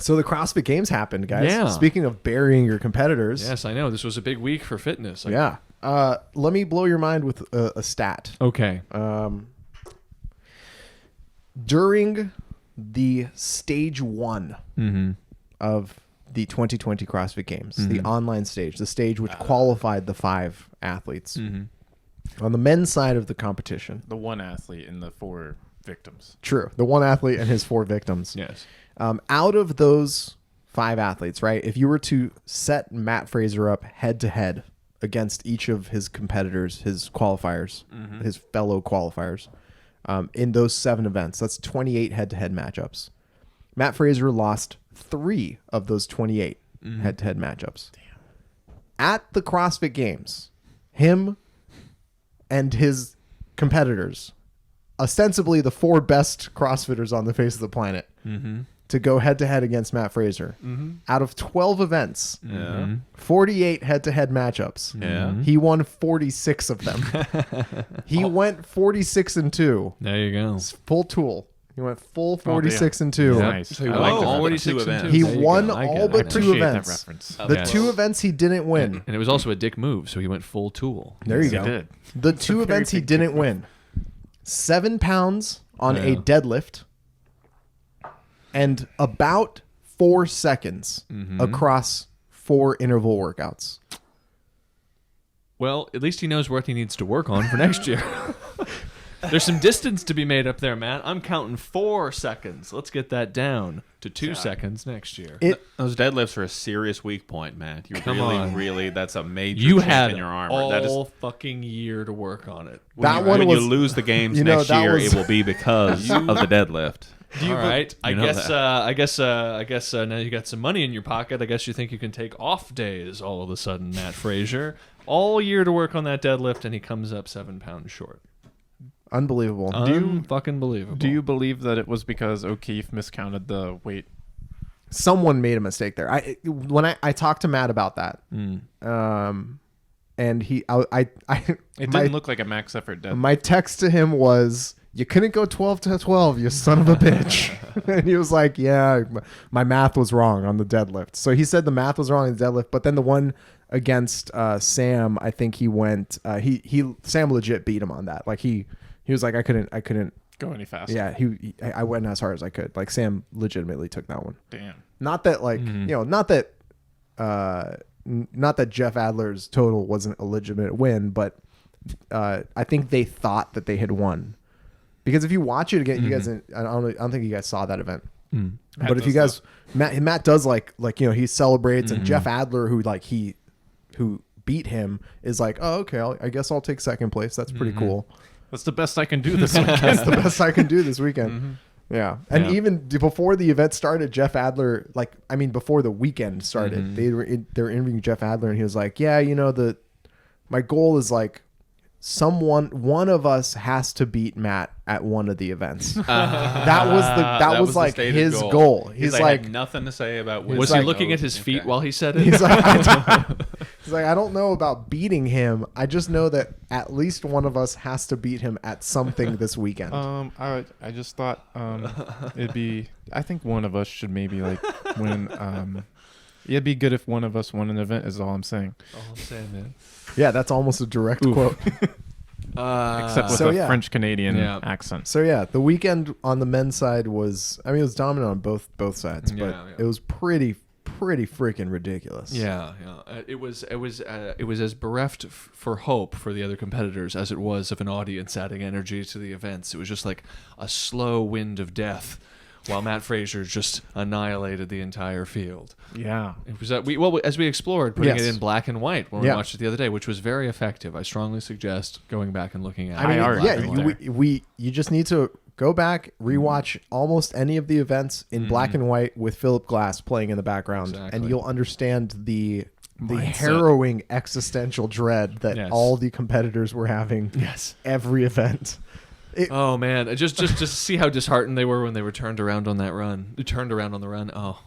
So the CrossFit Games happened, guys. Yeah. Speaking of burying your competitors. Yes, I know. This was a big week for fitness. Yeah. Let me blow your mind with a stat. Okay. During the stage 1 of the 2020 CrossFit Games, the online stage, the stage which qualified the 5 athletes, on the men's side of the competition. The one athlete and the 4 victims. True. The one athlete and his 4 victims. Yes. Out of those 5 athletes, right, if you were to set Matt Fraser up head-to-head against each of his competitors, his qualifiers, his fellow qualifiers, in those 7 events, that's 28 head-to-head matchups. Matt Fraser lost 3 of those 28 head-to-head matchups. Damn. At the CrossFit Games, him and his competitors, ostensibly the 4 best CrossFitters on the face of the planet, to go head-to-head against Matt Fraser. Out of 12 events, 48 head-to-head matchups, he won 46 of them. He went 46-2. There you go. Full tool. He went full 46-2. Nice. So he I won like the 46 2 and events. two. He There you won go. I get all it. but I 2 appreciate that events. reference. The 2 events he didn't win. And it was also a dick move, so he went full tool. There you He go. did. The 2 events he didn't win. 7 pounds on a deadlift and about 4 seconds across 4 interval workouts. Well, at least he knows what he needs to work on for next year. There's some distance to be made up there, Matt. I'm counting 4 seconds. Let's get that down to 2 seconds next year. Those deadlifts are a serious weak point, Matt. You Come really, on. really, that's a major You chink had in your armor. all That is, fucking year to work on it. when you lose the games next that year, was- it will be because of the deadlift. All right. I know guess now you got some money in your pocket. I guess you think you can take off days all of a sudden, Matt Fraser. All year to work on that deadlift, and he comes up 7 pounds short. Unbelievable. Fucking believable. Do you believe that it was because O'Keefe miscounted the weight? Someone made a mistake there. I talked to Matt about that. And he It didn't look like a max effort deadlift. my text to him was, "You couldn't go 12-12, you son of a bitch." And he was like, "Yeah, my math was wrong on the deadlift." So he said the math was wrong on the deadlift, but then the one against Sam, I think he went Sam legit beat him on that. Like he was like, I couldn't Go any faster. yeah, I went as hard as I could. Like Sam legitimately took that one. Damn. Not that not that Jeff Adler's total wasn't a legitimate win, but I think they thought that they had won. Because if you watch it again, you guys, I don't think you guys saw that event. But if you guys, Matt does like he celebrates, and Jeff Adler, who beat him, is like, "Oh, okay, I guess I'll take second place. That's pretty cool. That's the best I can do this weekend. That's the best I can do this weekend." Yeah. And even before the event started, Jeff Adler, before the weekend started, they were interviewing Jeff Adler, and he was like, "Yeah, my goal is like one of us has to beat Matt at one of the events." That was the like stated his goal. He's like had nothing to say about Was winning he looking those. at his feet Okay. while he said it? he's like, I don't know about beating him. I just know that at least one of us has to beat him at something this weekend. I just thought it'd be. I think one of us should maybe win. It'd be good if one of us won an event. Is all I'm saying. All I'm saying, man. Yeah, that's almost a direct quote. Except with So, a yeah. French Canadian Yeah. accent. So yeah, the weekend on the men's side was, it was dominant on both sides, but Yeah. it was pretty freaking ridiculous. Yeah. It was as bereft for hope for the other competitors as it was of an audience adding energy to the events. It was just like a slow wind of death, while Matt Fraser just annihilated the entire field. Yeah. It was as we explored putting it in black and white when we watched it the other day, which was very effective. I strongly suggest going back and looking at it. You just need to go back, rewatch almost any of the events in black and white with Philip Glass playing in the background, and you'll understand the harrowing existential dread that all the competitors were having. Every event. Oh man, just to see how disheartened they were when they were turned around on that run. Turned around on the run. Oh,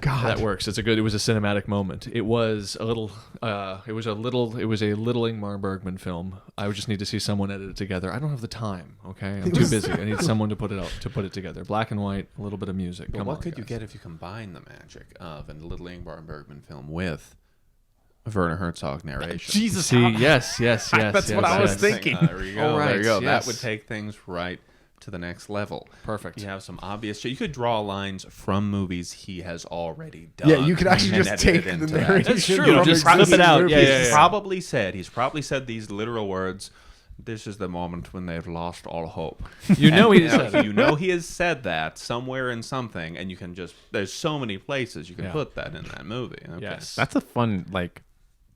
God. That works. It was a cinematic moment. It was a little Ingmar Bergman film. I would just need to see someone edit it together. I don't have the time, okay? I'm too busy. I need someone to put it together. Black and white, a little bit of music. But Come what on, could guys. you get if you combine the magic of a little Ingmar Bergman film with Werner Herzog narration? Jesus. See, yes. That's what I was thinking. There you go. All right, There you go. yes. That would take things right to the next level. Perfect. You have some obvious. You could draw lines from movies he has already done. Yeah, you could actually and just edit take it the into that. narration. That's true. from Just existing flip it out. movies. Yeah. He's probably said these literal words. This is the moment when they've lost all hope. You know he said You know he has said that somewhere in something, and you can just. There's so many places you can put that in that movie. Okay. Yes. That's a fun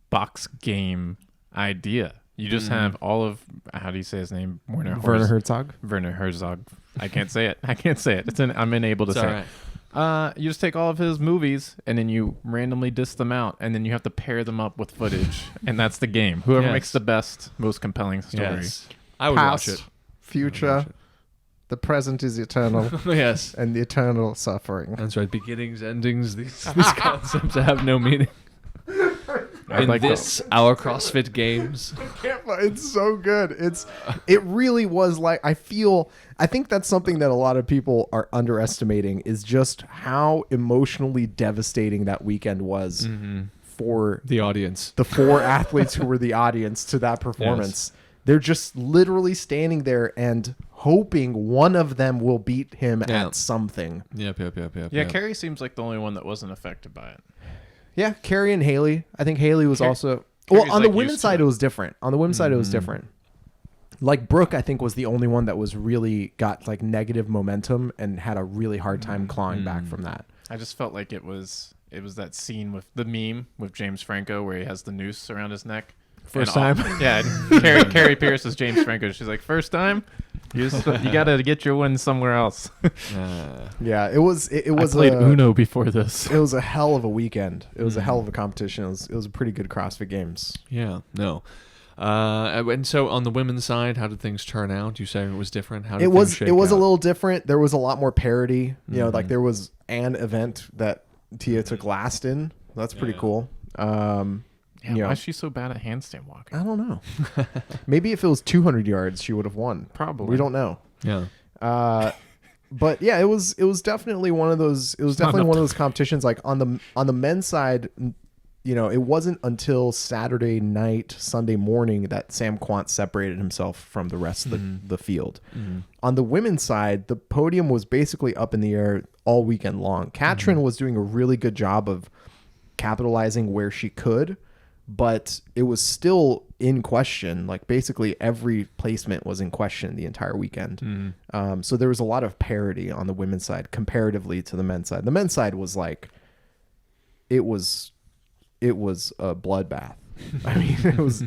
box game idea. You just have all of, how do you say his name? Werner Herzog. Werner Herzog. I can't say it. I'm unable to It's say all it. right. You just take all of his movies and then you randomly diss them out, and then you have to pair them up with footage, and that's the game. Whoever Yes. makes the best, most compelling story. Yes. I would Past, watch it. future, the present is eternal, Yes. and the eternal suffering. That's right. Beginnings, endings, these concepts have no meaning. I'd In like this, our CrossFit Games. It's so good. It really was I think that's something that a lot of people are underestimating is just how emotionally devastating that weekend was for The audience. the 4 athletes who were the audience to that performance. They're just literally standing there and hoping one of them will beat him at something. Yep. Yeah, Carrie seems like the only one that wasn't affected by it. Yeah, Carrie and Haley. I think Haley was also... Carrie's, Well, on the like, women's used to side, it. it was different. On the women's side, it was different. Like, Brooke, I think, was the only one that was really got, negative momentum and had a really hard time clawing back from that. I just felt like it was that scene with the meme with James Franco where he has the noose around his neck. First And time? Yeah, Carrie Pierce is James Franco. She's like, first time? You got to get your win somewhere else. Yeah, it was... It was I played Uno before this. It was a hell of a weekend. It was a hell of a competition. It was a pretty good CrossFit Games. Yeah. No. And so on the women's side, how did things turn out? You say it was different. How did It was things shake a out? little different. There was a lot more parity. You know, there was an event that Tia took last in. That's pretty cool. Yeah, you why know, is she so bad at handstand walking? I don't know. Maybe if it was 200 yards, she would have won. Probably. We don't know. Yeah. But yeah, it was definitely one of those. It was definitely one of those competitions. Like on the men's side, you know, it wasn't until Saturday night, Sunday morning that Sam Quant separated himself from the rest of the field. On the women's side, the podium was basically up in the air all weekend long. Katrin was doing a really good job of capitalizing where she could, but it was still in question. Like basically every placement was in question the entire weekend. So there was a lot of parity on the women's side comparatively to the men's side. The men's side was like, it was a bloodbath. I mean,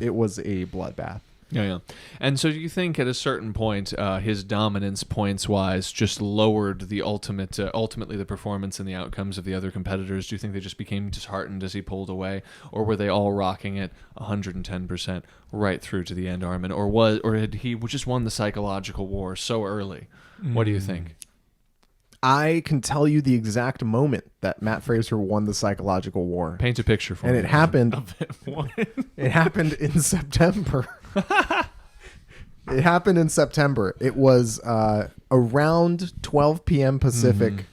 it was a bloodbath. Yeah. And so do you think at a certain point, his dominance points-wise just lowered the ultimately the performance and the outcomes of the other competitors? Do you think they just became disheartened as he pulled away? Or were they all rocking it 110% right through to the end, Armen? Or had he just won the psychological war so early? What do you think? I can tell you the exact moment that Matt Fraser won the psychological war. Paint a picture for And me. it happened. It happened in September. It happened in September. It was around 12 p.m. Pacific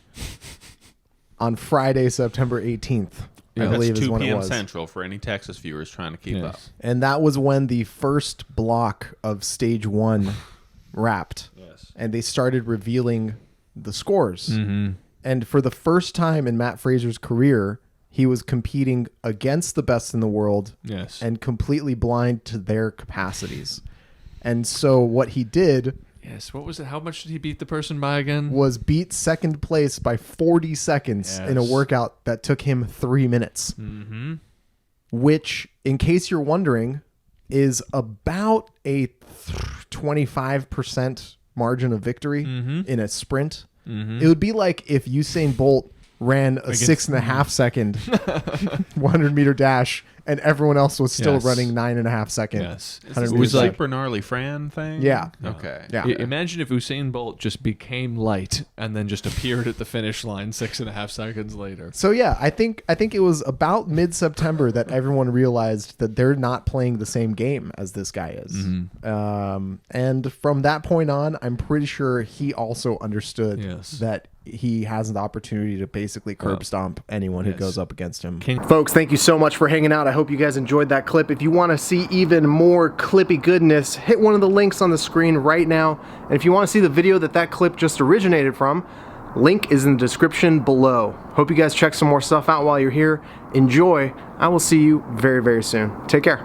on Friday, September 18th. I believe that's is 2 when it p.m. was. Central for any Texas viewers trying to keep up. And that was when the first block of stage 1 wrapped. Yes. And they started revealing the scores. Mm-hmm. And for the first time in Matt Fraser's career, he was competing against the best in the world Yes. and completely blind to their capacities. And so what he did Yes. What was it? How much did he beat the person by again? was beat second place by 40 seconds in a Yes. workout that took him 3 minutes, Mm-hmm. which, in case you're wondering, is about a 25% margin of victory in a sprint. It would be like if Usain Bolt ran a 6.5 second 100 meter dash and everyone else was still Yes. running 9.5 second. Yes. Is 100 this meters was the like- Super Gnarly Fran thing? Yeah. Okay. Yeah. Imagine if Usain Bolt just became light and then just appeared at the finish line 6.5 seconds later. So yeah, I think it was about mid-September that everyone realized that they're not playing the same game as this guy is. And from that point on, I'm pretty sure he also understood Yes. that he has an opportunity to basically curb stomp anyone who goes up against him. Folks, thank you so much for hanging out. I hope you guys enjoyed that clip. If you want to see even more clippy goodness, hit one of the links on the screen right now. And if you want to see the video that clip just originated from, link is in the description below. Hope you guys check some more stuff out while you're here. Enjoy. I will see you very, very soon. Take care.